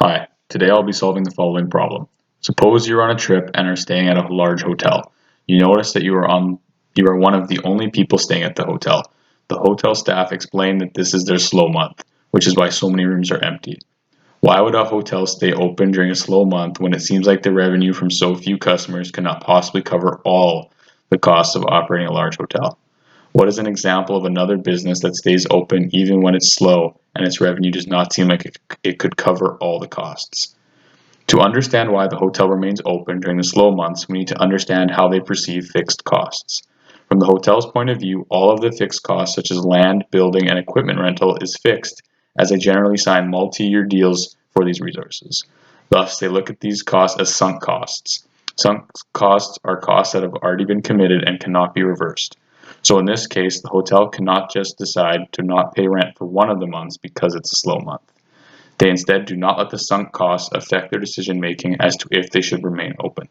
Hi, today I'll be solving the following problem. Suppose you're on a trip and are staying at a large hotel. You notice that you are one of the only people staying at the hotel. The hotel staff explain that this is their slow month, which is why so many rooms are empty. Why would a hotel stay open during a slow month when it seems like the revenue from so few customers cannot possibly cover all the costs of operating a large hotel? What is an example of another business that stays open even when it's slow and its revenue does not seem like it could cover all the costs? To understand why the hotel remains open during the slow months, we need to understand how they perceive fixed costs. From the hotel's point of view, all of the fixed costs such as land, building, and equipment rental is fixed, as they generally sign multi-year deals for these resources. Thus, they look at these costs as sunk costs. Sunk costs are costs that have already been committed and cannot be reversed. So in this case, the hotel cannot just decide to not pay rent for one of the months because it's a slow month. They instead do not let the sunk costs affect their decision making as to if they should remain open.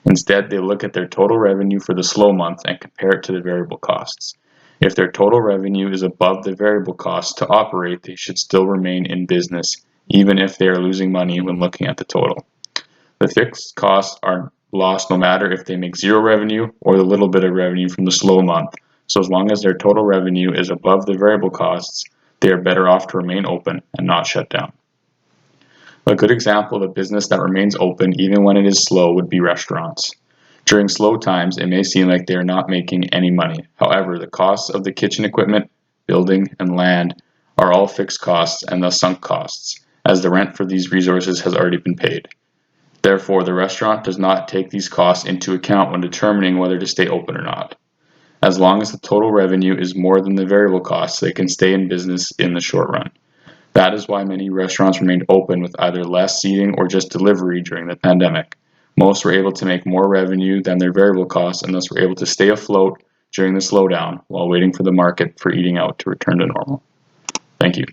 Instead, they look at their total revenue for the slow month and compare it to the variable costs. If their total revenue is above the variable costs to operate, they should still remain in business, even if they are losing money when looking at the total. The fixed costs are lost no matter if they make zero revenue or the little bit of revenue from the slow month. So as long as their total revenue is above the variable costs, they are better off to remain open and not shut down. A good example of a business that remains open even when it is slow would be restaurants. During slow times, it may seem like they are not making any money. However, the costs of the kitchen equipment, building, and land are all fixed costs and thus sunk costs, as the rent for these resources has already been paid. Therefore, the restaurant does not take these costs into account when determining whether to stay open or not. As long as the total revenue is more than the variable costs, they can stay in business in the short run. That is why many restaurants remained open with either less seating or just delivery during the pandemic. Most were able to make more revenue than their variable costs and thus were able to stay afloat during the slowdown while waiting for the market for eating out to return to normal. Thank you.